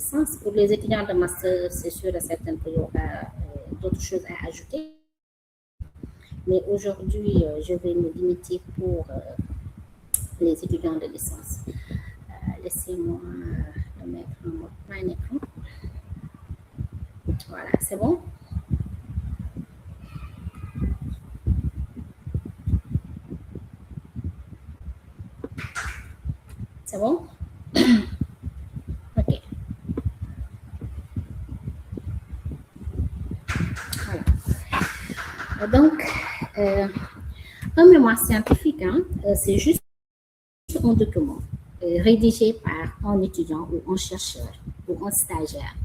licence. Pour les étudiants de master, c'est sûr et certain qu'il y aura d'autres choses à ajouter. Mais aujourd'hui, je vais me limiter pour les étudiants de licence. Laissez-moi le mettre en mode plein écran. Voilà, c'est bon? C'est bon? OK. Voilà. Donc, un mémoire scientifique, hein, c'est juste un document rédigé par un étudiant ou un chercheur ou un stagiaire,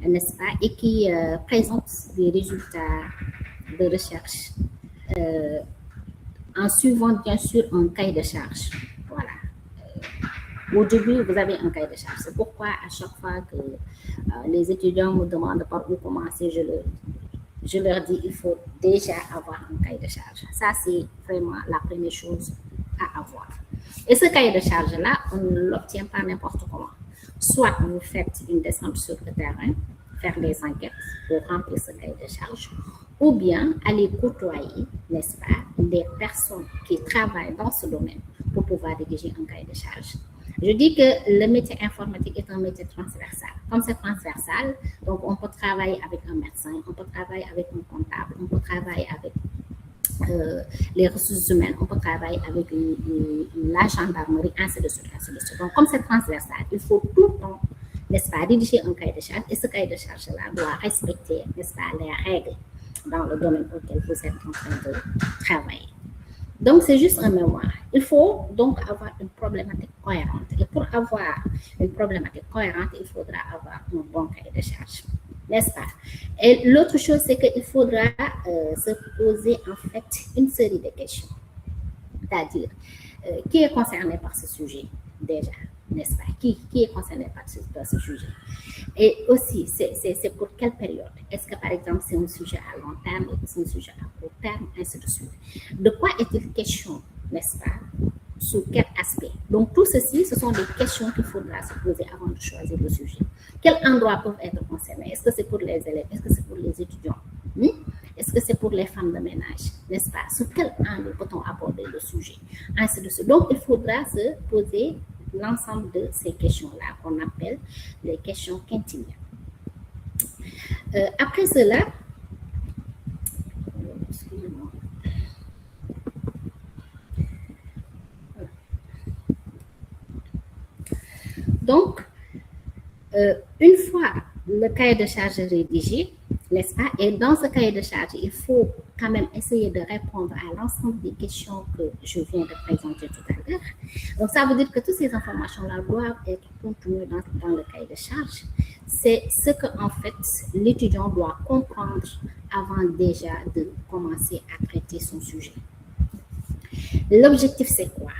n'est-ce pas, et qui présente des résultats de recherche en suivant bien sûr un cahier de charge. Voilà. Au début, vous avez un cahier de charge. C'est pourquoi à chaque fois que les étudiants me demandent par où commencer, je leur dis il faut déjà avoir un cahier de charge. Ça, c'est vraiment la première chose à avoir. Et ce cahier de charge-là, on ne l'obtient pas n'importe comment. Soit vous faites une descente sur le terrain, faire des enquêtes pour remplir ce cahier de charge, ou bien aller côtoyer, n'est-ce pas, des personnes qui travaillent dans ce domaine pour pouvoir rédiger un cahier de charge. Je dis que le métier informatique est un métier transversal. Comme c'est transversal, donc on peut travailler avec un médecin, on peut travailler avec un comptable, on peut travailler avec les ressources humaines, on peut travailler avec la gendarmerie, ainsi de suite, ainsi de suite. Donc, comme c'est transversal, il faut tout le temps, n'est-ce pas, rédiger un cahier de charge, et ce cahier de charge-là doit respecter, n'est-ce pas, les règles dans le domaine auquel vous êtes en train de travailler. Donc, c'est juste un mémoire. Il faut donc avoir une problématique cohérente. Et pour avoir une problématique cohérente, il faudra avoir un bon cahier de charge. N'est-ce pas? Et l'autre chose, c'est qu'il faudra se poser en fait une série de questions. C'est-à-dire, qui est concerné par ce sujet déjà? N'est-ce pas? Qui est concerné par ce sujet? Et aussi, c'est pour quelle période? Est-ce que, par exemple, c'est un sujet à long terme, c'est un sujet à court terme, ainsi de suite. De quoi est-il question, n'est-ce pas? Sous quel aspect? Donc, tout ceci, ce sont des questions qu'il faudra se poser avant de choisir le sujet. Quels endroits peuvent être concernés? Est-ce que c'est pour les élèves? Est-ce que c'est pour les étudiants? Est-ce que c'est pour les femmes de ménage? N'est-ce pas? Sous quel angle peut-on aborder le sujet? Ainsi de suite. Donc, il faudra se poser l'ensemble de ces questions-là qu'on appelle les questions quintiliennes. Après cela, excusez-moi. Donc, une fois le cahier de charge rédigé, n'est-ce pas? Et dans ce cahier de charge, il faut quand même essayer de répondre à l'ensemble des questions que je viens de présenter tout à l'heure. Donc, ça veut dire que toutes ces informations-là doivent être contenues dans le cahier de charge. C'est ce que, en fait, l'étudiant doit comprendre avant déjà de commencer à traiter son sujet. L'objectif, c'est quoi?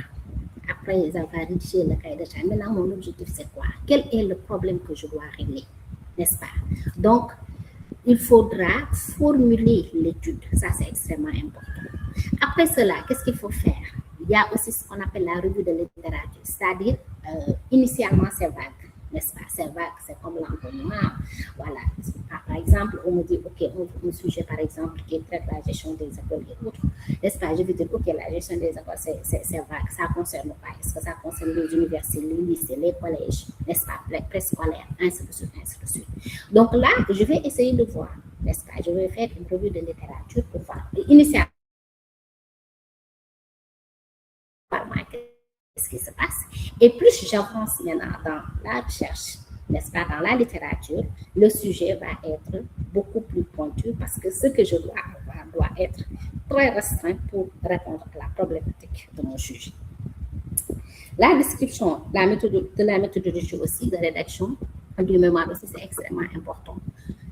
Après avoir rédigé le cahier de charge, maintenant, mon objectif, c'est quoi? Quel est le problème que je dois régler? N'est-ce pas? Donc, il faudra formuler l'étude. Ça, c'est extrêmement important. Après cela, qu'est-ce qu'il faut faire? Il y a aussi ce qu'on appelle la revue de littérature. C'est-à-dire, initialement, c'est vague. N'est-ce pas? C'est vague, c'est comme l'environnement. Voilà. Par exemple, on me dit, OK, un sujet, par exemple, qui traite la gestion des écoles et autres. N'est-ce pas? Je vais dire, OK, la gestion des écoles, c'est vague. Ça ne concerne pas. Est-ce que ça concerne les universités, les lycées, les collèges, n'est-ce pas? Les préscolaires, ainsi de suite, ainsi de suite. Donc là, je vais essayer de voir, n'est-ce pas? Je vais faire une revue de littérature pour voir. Initialement, qu'est-ce qui se passe? Et plus j'avance maintenant dans la recherche, n'est-ce pas, dans la littérature, le sujet va être beaucoup plus pointu parce que ce que je dois avoir doit être très restreint pour répondre à la problématique de mon sujet. La description de la méthodologie aussi, de rédaction du mémoire aussi, c'est extrêmement important.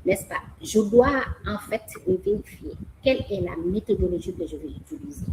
N'est-ce pas? Je dois en fait vérifier quelle est la méthodologie que je vais utiliser.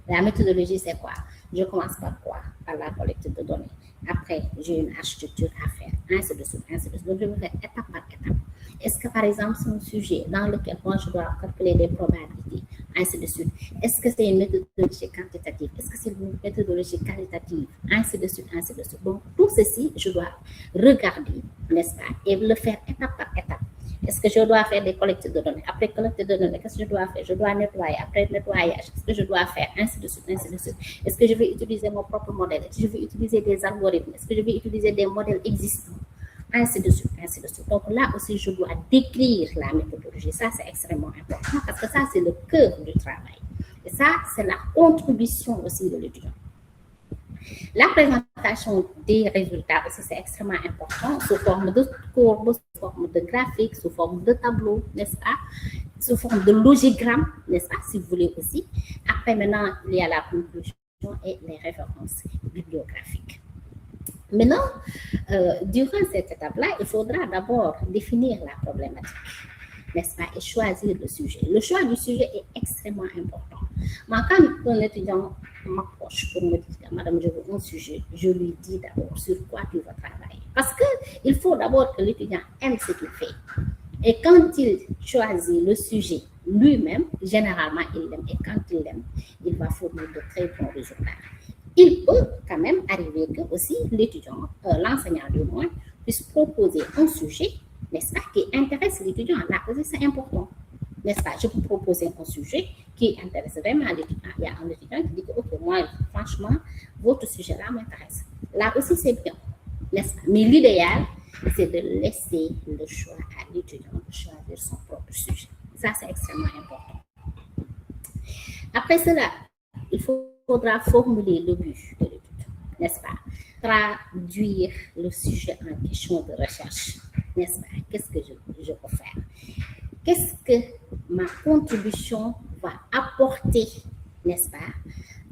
La méthodologie, c'est quoi? Je commence par quoi? Par la collecte de données. Après, j'ai une architecture à faire, ainsi de suite, ainsi de suite. Donc, je vais faire étape par étape. Est-ce que, par exemple, c'est un sujet dans lequel moi, je dois calculer des probabilités? ainsi de suite. Est-ce que c'est une méthodologie quantitative? Est-ce que c'est une méthodologie qualitative? Ainsi de suite, ainsi de suite. Donc, tout ceci, je dois regarder, n'est-ce pas, et le faire étape par étape. Est-ce que je dois faire des collectes de données? Après collecte de données, qu'est-ce que je dois faire? Je dois nettoyer. Après nettoyage, qu'est-ce que je dois faire? Ainsi de suite, ainsi de suite. Est-ce que je vais utiliser mon propre modèle? Est-ce que je vais utiliser des algorithmes? Est-ce que je vais utiliser des modèles existants? Ainsi de suite, ainsi de suite. Donc là aussi, je dois décrire la méthodologie. Ça, c'est extrêmement important parce que ça, c'est le cœur du travail. Et ça, c'est la contribution aussi de l'étudiant. La présentation des résultats aussi, c'est extrêmement important sous forme de courbes, sous forme de graphiques, sous forme de tableaux, n'est-ce pas? Sous forme de logigramme, n'est-ce pas? Si vous voulez aussi. Après, maintenant, il y a la conclusion et les références bibliographiques. Maintenant, durant cette étape-là, il faudra d'abord définir la problématique, n'est-ce pas, et choisir le sujet. Le choix du sujet est extrêmement important. Moi, quand un étudiant m'approche pour me dire, madame, je veux un sujet, je lui dis d'abord sur quoi tu vas travailler. Parce qu'il faut d'abord que l'étudiant aime ce qu'il fait. Et quand il choisit le sujet lui-même, généralement, il l'aime. Et quand il l'aime, il va fournir de très bons résultats. Il peut quand même arriver que aussi l'étudiant, l'enseignant du moins, puisse proposer un sujet, n'est-ce pas, qui intéresse l'étudiant. Là aussi, c'est important, n'est-ce pas? Je peux proposer un sujet qui intéresse vraiment l'étudiant. Il y a un étudiant qui dit que, ok, moi, franchement, votre sujet-là m'intéresse. Là aussi, c'est bien, n'est-ce pas? Mais l'idéal, c'est de laisser le choix à l'étudiant de choisir son propre sujet. Ça, c'est extrêmement important. Après cela, il faudra formuler le but de l'étude, n'est-ce pas? Traduire le sujet en question de recherche, n'est-ce pas? Qu'est-ce que je peux faire? Qu'est-ce que ma contribution va apporter, n'est-ce pas,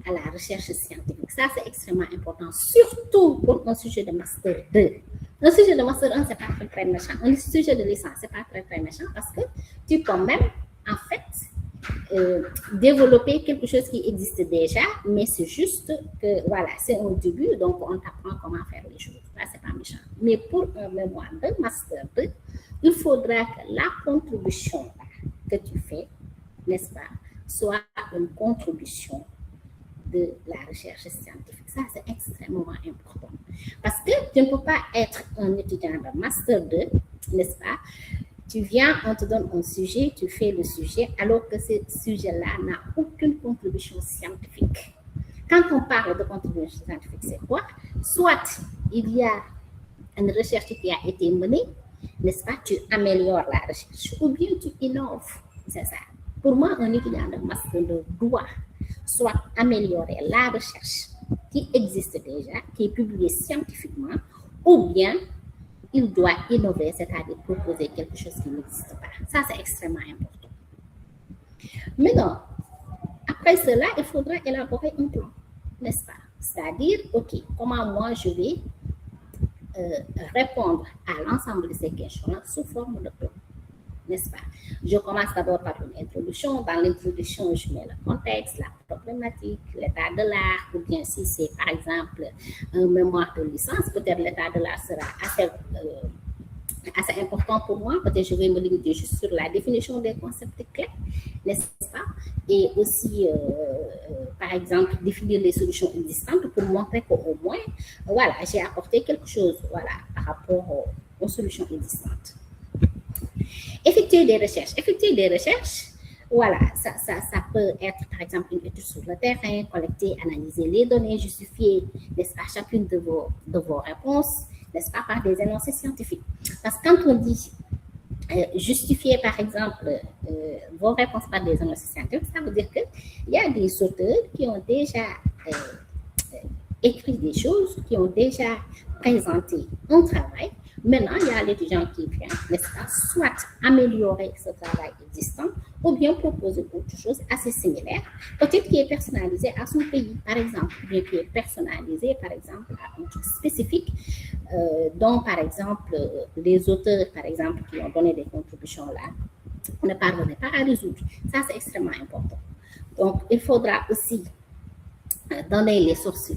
à la recherche scientifique? Ça, c'est extrêmement important, surtout pour un sujet de Master 2. Un sujet de Master 1, c'est pas très, très méchant. Un sujet de licence, c'est pas très, très méchant parce que tu peux même, en fait, développer quelque chose qui existe déjà, mais c'est juste que, voilà, c'est un début, donc on t'apprend comment faire les choses. Là, c'est pas méchant. Mais pour un mémoire de Master 2, il faudra que la contribution que tu fais, n'est-ce pas, soit une contribution de la recherche scientifique. Ça, c'est extrêmement important. Parce que tu ne peux pas être un étudiant de Master 2, n'est-ce pas? Tu viens, on te donne un sujet, tu fais le sujet, alors que ce sujet-là n'a aucune contribution scientifique. Quand on parle de contribution scientifique, c'est quoi? Soit il y a une recherche qui a été menée, n'est-ce pas? Tu améliores la recherche, ou bien tu innoves. C'est ça. Pour moi, un étudiant de Master 2 doit soit améliorer la recherche qui existe déjà, qui est publiée scientifiquement, ou bien il doit innover, c'est-à-dire proposer quelque chose qui n'existe pas. Ça, c'est extrêmement important. Maintenant, après cela, il faudra élaborer un plan, n'est-ce pas? C'est-à-dire, OK, comment moi je vais répondre à l'ensemble de ces questions-là sous forme de plan, n'est-ce pas? Je commence d'abord par une introduction. Dans l'introduction, je mets le contexte, la problématique, l'état de l'art, ou bien si c'est par exemple un mémoire de licence, peut-être l'état de l'art sera assez important pour moi. Peut-être je vais me limiter juste sur la définition des concepts clés, n'est-ce pas? Et aussi, par exemple, définir les solutions existantes pour montrer qu'au moins, voilà, j'ai apporté quelque chose, voilà, par rapport aux solutions existantes. Effectuer des recherches, voilà, ça peut être par exemple une étude sur le terrain, collecter, analyser les données, justifier, n'est-ce pas, chacune de vos réponses, n'est-ce pas, par des énoncés scientifiques. Parce que quand on dit justifier par exemple vos réponses par des énoncés scientifiques, ça veut dire qu'il y a des auteurs qui ont déjà écrit des choses, qui ont déjà présenté un travail. Maintenant, il y a l'étudiant qui vient, n'est-ce pas, soit améliorer ce travail existant ou bien proposer autre chose assez similaire, peut-être qui est personnalisé à son pays, par exemple, ou bien qui est personnalisé, par exemple, à un truc spécifique, dont, par exemple, les auteurs, par exemple, qui ont donné des contributions là, ne parvenaient pas à résoudre. Ça, c'est extrêmement important. Donc, il faudra aussi donner les sources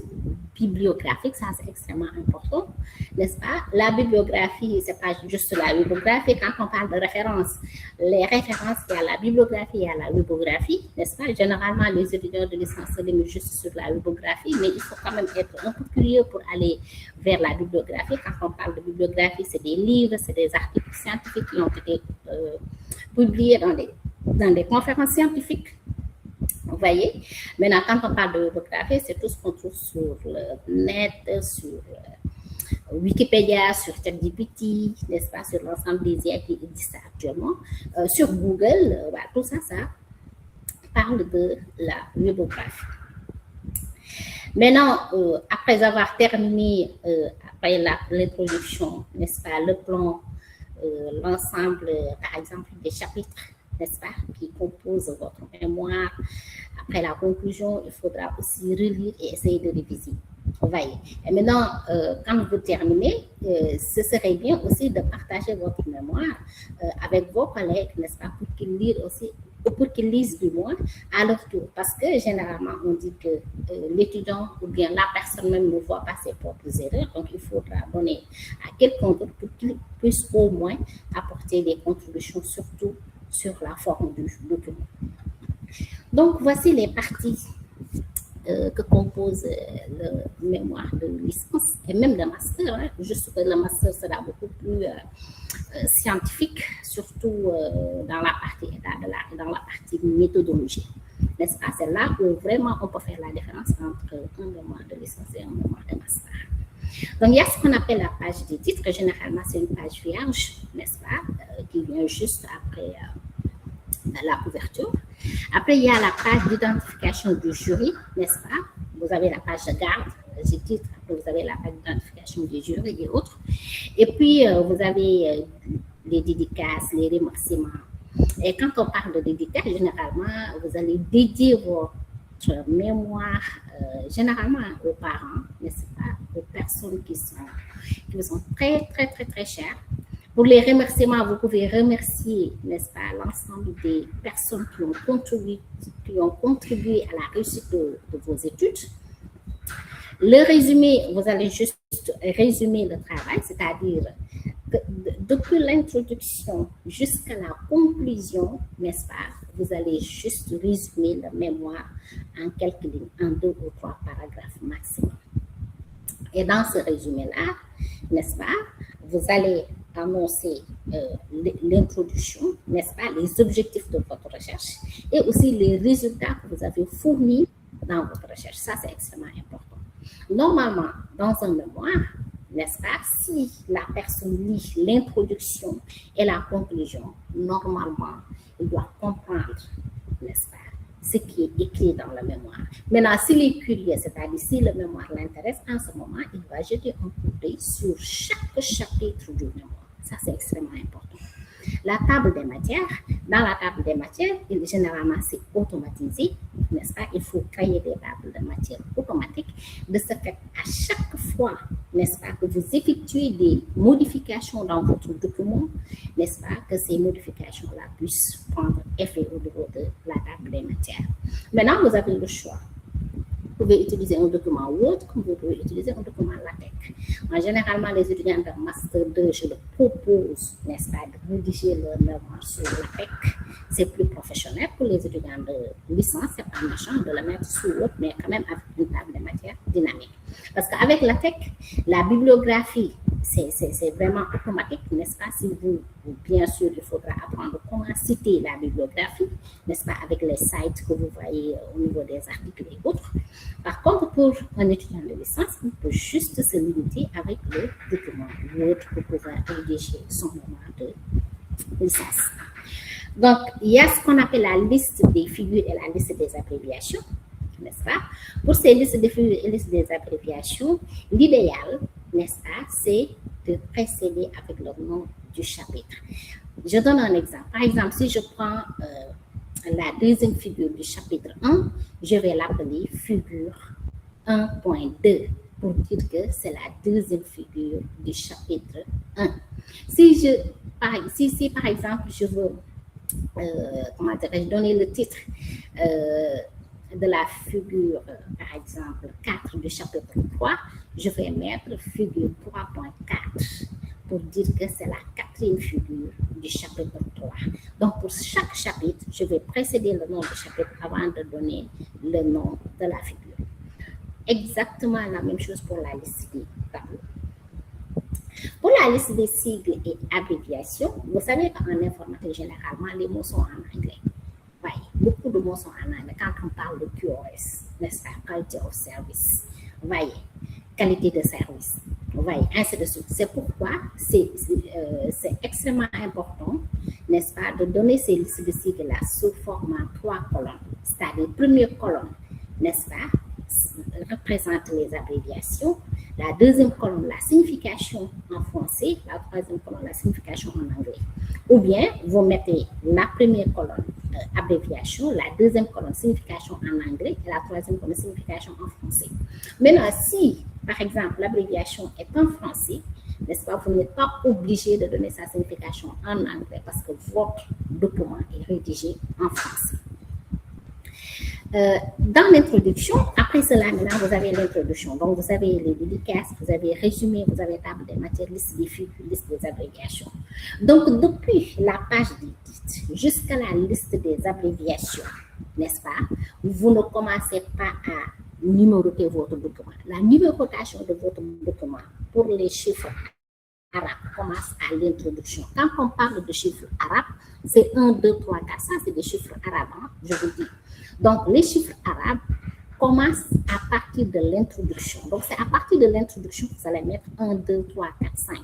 bibliographiques, ça c'est extrêmement important, n'est-ce pas? La bibliographie, c'est pas juste la bibliographie. Quand on parle de références, les références, il y a la bibliographie, il y a la bibliographie, n'est-ce pas? Généralement, les étudiants de licence se limitent juste sur la bibliographie, mais il faut quand même être un peu curieux pour aller vers la bibliographie. Quand on parle de bibliographie, c'est des livres, c'est des articles scientifiques qui ont été publiés dans des conférences scientifiques. Vous voyez? Maintenant, quand on parle de bibliographie, c'est tout ce qu'on trouve sur le net, sur Wikipédia, sur ChatGPT, n'est-ce pas, sur l'ensemble des IA qui existent actuellement, sur Google, voilà, tout ça, ça parle de la bibliographie. Maintenant, après avoir terminé, après l'introduction, n'est-ce pas, le plan, l'ensemble, par exemple, des chapitres, n'est-ce pas, qui composent votre mémoire. Après la conclusion, il faudra aussi relire et essayer de réviser. Vous voyez. Et maintenant, quand vous terminez, ce serait bien aussi de partager votre mémoire avec vos collègues, n'est-ce pas, pour qu'ils lisent aussi, pour qu'ils lisent du moins à leur tour. Parce que généralement, on dit que l'étudiant ou bien la personne même ne voit pas ses propres erreurs. Donc, il faudra donner à quelqu'un d'autre pour qu'il puisse au moins apporter des contributions, surtout sur la forme du document. Donc, voici les parties que compose le mémoire de licence et même de master. Hein. Juste que le master sera beaucoup plus scientifique, surtout dans la partie état de l'art et dans la partie méthodologie. N'est-ce pas? C'est là où vraiment on peut faire la différence entre un mémoire de licence et un mémoire de master. Donc, il y a ce qu'on appelle la page des titres. Généralement, c'est une page vierge, n'est-ce pas, qui vient juste après la couverture. Après, il y a la page d'identification du jury, n'est-ce pas? Vous avez la page de garde, des titres. Après, vous avez la page d'identification du jury et autres. Et puis, vous avez les dédicaces, les remerciements. Et quand on parle de dédicaces, généralement, vous allez dédier votre mémoire, généralement aux parents, n'est-ce pas? Aux personnes qui vous sont très, très, très, très chères. Pour les remerciements, vous pouvez remercier, n'est-ce pas, l'ensemble des personnes qui ont contribué à la réussite de vos études. Le résumé, vous allez juste résumer le travail, c'est-à-dire que depuis l'introduction jusqu'à la conclusion, n'est-ce pas, vous allez juste résumer le mémoire en quelques lignes, en 2 ou 3 paragraphes maximum. Et dans ce résumé-là, n'est-ce pas, vous allez annoncer l'introduction, n'est-ce pas, les objectifs de votre recherche et aussi les résultats que vous avez fournis dans votre recherche. Ça, c'est extrêmement important. Normalement, dans un mémoire, n'est-ce pas, si la personne lit l'introduction et la conclusion, normalement, il doit comprendre, n'est-ce pas, ce qui est écrit dans le mémoire. Maintenant, s'il est curieux, c'est-à-dire si le mémoire l'intéresse, en ce moment, il va jeter un coup d'œil sur chaque chapitre du mémoire. Ça, c'est extrêmement important. La table des matières, dans la table des matières, généralement, c'est automatisé, n'est-ce pas? Il faut créer des tables de matières automatiques. De ce fait, à chaque fois, n'est-ce pas, que vous effectuez des modifications dans votre document, n'est-ce pas, que ces modifications-là puissent prendre effet au niveau de la table des matières. Maintenant, vous avez le choix. Vous pouvez utiliser un document Word, comme vous pouvez utiliser un document LaTeX. Généralement, les étudiants de Master 2, je leur propose, n'est-ce pas, de rédiger leur mémoire sur LaTeX. C'est plus professionnel. Pour les étudiants de licence, c'est pas méchant de le mettre sur Word, mais quand même avec une table de matière dynamique. Parce qu'avec LaTeX, la bibliographie, c'est vraiment automatique, n'est-ce pas? Si vous, bien sûr, il faudra apprendre comment citer la bibliographie, n'est-ce pas, avec les sites que vous voyez au niveau des articles et autres. Par contre, pour un étudiant de licence, il peut juste se limiter avec le document Word pour pouvoir rédiger son mémoire de licence. Donc, il y a ce qu'on appelle la liste des figures et la liste des abréviations, n'est-ce pas? Pour ces listes des figures et listes des abréviations, l'idéal, n'est-ce pas, c'est de précéder avec le nom du chapitre. Je donne un exemple. Par exemple, si je prends la deuxième figure du chapitre 1, je vais l'appeler figure 1.2 pour dire que c'est la deuxième figure du chapitre 1. Si par exemple, je veux, comment dirais-je, donner le titre de la figure, par exemple, 4 du chapitre 3, je vais mettre figure 3.4 pour dire que c'est la quatrième figure du chapitre 3. Donc, pour chaque chapitre, je vais précéder le nom du chapitre avant de donner le nom de la figure. Exactement la même chose pour la liste des tableaux. Pour la liste des sigles et abréviations, vous savez qu'en informatique, généralement, les mots sont en anglais. Oui, beaucoup de mots sont en anglais. Quand on parle de QoS, n'est-ce pas? Quality of service. Voyez, qualité de service. Voyez, ainsi de suite. C'est pourquoi c'est extrêmement important, n'est-ce pas, de donner ces listes de sigles-là sous format 3 colonnes. C'est-à-dire, première colonne, n'est-ce pas, représente les abréviations. La deuxième colonne, la signification en français. La troisième colonne, la signification en anglais. Ou bien, vous mettez la première colonne, abréviation, la deuxième colonne, signification en anglais, et la troisième colonne, signification en français. Maintenant, si, par exemple, l'abréviation est en français, n'est-ce pas, vous n'êtes pas obligé de donner sa signification en anglais parce que votre document est rédigé en français. Dans l'introduction, après cela, maintenant, vous avez l'introduction. Donc, vous avez les dédicaces, vous avez résumé, vous avez table des matières, liste des figures, liste des abréviations. Donc, depuis la page des titres jusqu'à la liste des abréviations, n'est-ce pas, vous ne commencez pas à numéroter votre document. La numérotation de votre document pour les chiffres arabes commence à l'introduction. Quand on parle de chiffres arabes, c'est 1, 2, 3, 4. Ça, c'est des chiffres arabes, hein, je vous dis. Donc, les chiffres arabes commencent à partir de l'introduction. Donc, c'est à partir de l'introduction que vous allez mettre 1, 2, 3, 4, 5.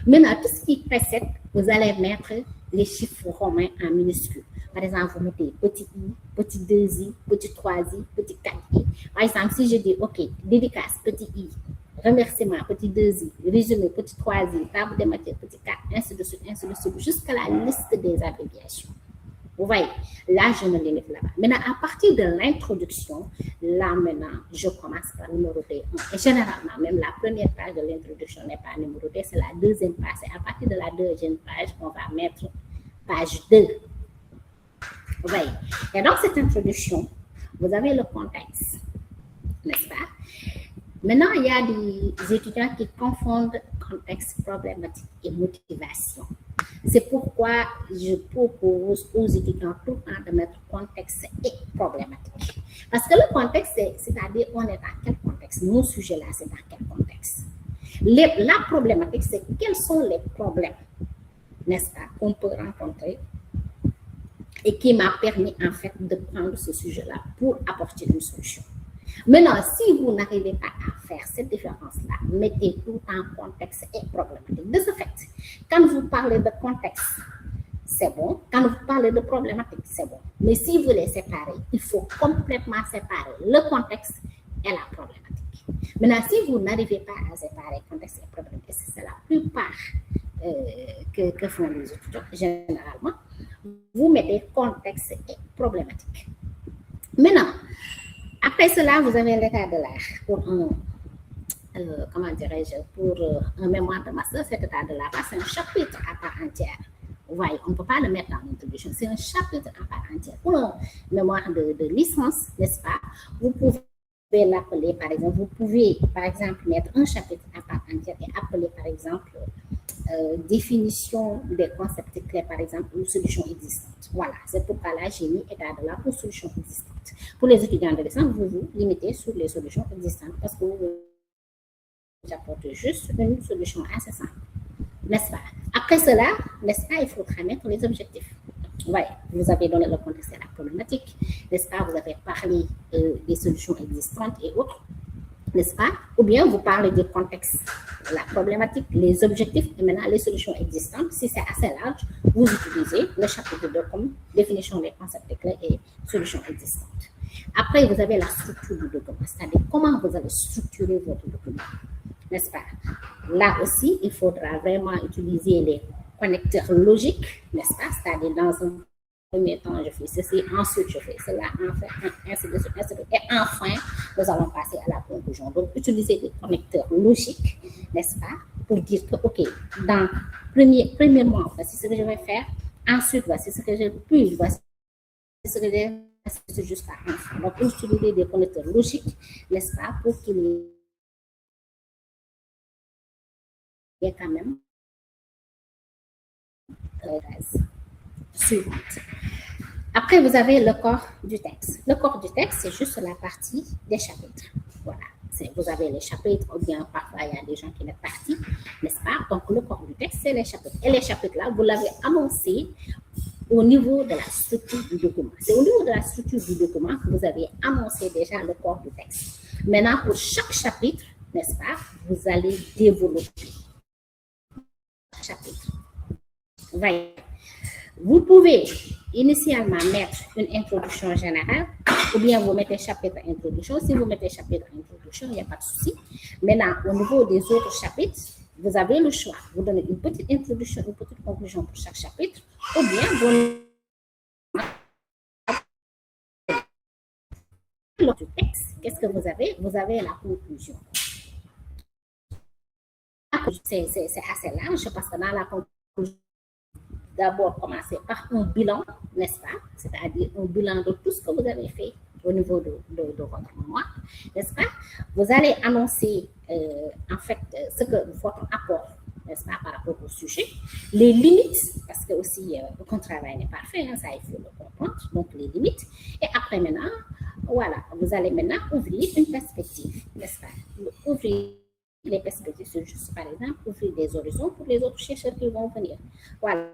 Maintenant, tout ce qui précède, vous allez mettre les chiffres romains en minuscules. Par exemple, vous mettez petit i, petit 2i, petit 3i, petit 4i. Par exemple, si je dis, OK, dédicace, petit i, remerciement, petit 2i, résumé, petit 3i, table des matières, petit 4, ainsi de suite, jusqu'à la liste des abréviations. Vous voyez, là, je me limite là-bas. Maintenant, à partir de l'introduction, là, maintenant, je commence par numéroter 1. Et généralement, même la première page de l'introduction n'est pas numérotée, c'est la deuxième page. Et à partir de la deuxième page, on va mettre page 2. Vous voyez. Et dans cette introduction, vous avez le contexte, n'est-ce pas? Maintenant, il y a des étudiants qui confondent contexte, problématique et motivation. C'est pourquoi je propose aux étudiants tout le temps de mettre contexte et problématique. Parce que le contexte, c'est-à-dire on est dans quel contexte? Mon sujet-là, c'est dans quel contexte? La problématique, c'est quels sont les problèmes, n'est-ce pas, qu'on peut rencontrer et qui m'a permis en fait de prendre ce sujet-là pour apporter une solution. Maintenant, si vous n'arrivez pas à faire cette différence-là, mettez tout en contexte et problématique. De ce fait, quand vous parlez de contexte, c'est bon. Quand vous parlez de problématique, c'est bon. Mais si vous les séparez, il faut complètement séparer le contexte et la problématique. Maintenant, si vous n'arrivez pas à séparer contexte et problématique, c'est la plupart que font les étudiants généralement, vous mettez contexte et problématique. Maintenant, après cela, vous avez l'état de l'art pour comment dirais-je, pour un mémoire de master. Cet état de l'art, c'est un chapitre à part entière. Vous voyez, on ne peut pas le mettre dans l'introduction. C'est un chapitre à part entière. Pour un mémoire de licence, n'est-ce pas, vous pouvez l'appeler, par exemple, vous pouvez, par exemple, mettre un chapitre à part entière et appeler, par exemple, définition des concepts clés, par exemple, ou solutions existantes. Voilà, c'est pourquoi là, j'ai mis état de l'art pour solutions existantes. Pour les étudiants de licence, vous vous limitez sur les solutions existantes parce que vous apportez juste une solution assez simple, n'est-ce pas? Après cela, n'est-ce pas, il faudra mettre les objectifs. Ouais, vous avez donné le contexte à la problématique, n'est-ce pas? Vous avez parlé des solutions existantes et autres, n'est-ce pas? Ou bien vous parlez du contexte, la problématique, les objectifs et maintenant les solutions existantes. Si c'est assez large, vous utilisez le chapitre 2 comme définition des concepts clés et solutions existantes. Après, vous avez la structure du document, c'est-à-dire comment vous allez structurer votre document, n'est-ce pas? Là aussi, il faudra vraiment utiliser les connecteurs logiques, n'est-ce pas? C'est-à-dire dans un premier temps, je fais ceci, ensuite je fais cela, enfin, ainsi de suite, et enfin, nous allons passer à la conclusion. Donc, utilisez des connecteurs logiques, n'est-ce pas? Pour dire que, OK, premièrement, voici ce que je vais faire, ensuite, voici ce que je puis, voici ce que je vais c'est jusqu'à 1. Donc, vous utilisez des connecteurs logiques, n'est-ce pas, pour qu'il y ait quand même suivante. Après, vous avez le corps du texte. Le corps du texte, c'est juste la partie des chapitres. Voilà. Vous avez les chapitres, ou bien parfois il y a des gens qui mettent partie, n'est-ce pas? Donc, le corps du texte, c'est les chapitres. Et les chapitres-là, vous l'avez annoncé au niveau de la structure du document. C'est au niveau de la structure du document que vous avez annoncé déjà le corps du texte. Maintenant, pour chaque chapitre, n'est-ce pas, vous allez développer chapitre. Voyez. Vous pouvez initialement mettre une introduction générale ou bien vous mettez chapitre introduction. Si vous mettez chapitre introduction, il n'y a pas de souci. Maintenant, au niveau des autres chapitres, vous avez le choix. Vous donnez une petite introduction, une petite conclusion pour chaque chapitre ou bien vous le texte. Qu'est-ce que vous avez? Vous avez la conclusion. C'est assez large parce que dans la conclusion, d'abord commencer par un bilan, n'est-ce pas? C'est-à-dire un bilan de tout ce que vous avez fait au niveau de votre mémoire, n'est-ce pas? Vous allez annoncer en fait ce que votre apport, n'est-ce pas, par rapport au sujet, les limites, parce que aussi aucun travail n'est parfait, hein, ça il faut le comprendre, donc les limites. Et après maintenant, voilà, vous allez maintenant ouvrir une perspective, n'est-ce pas? Ouvrir les perspectives, c'est juste par exemple ouvrir des horizons pour les autres chercheurs qui vont venir. Voilà.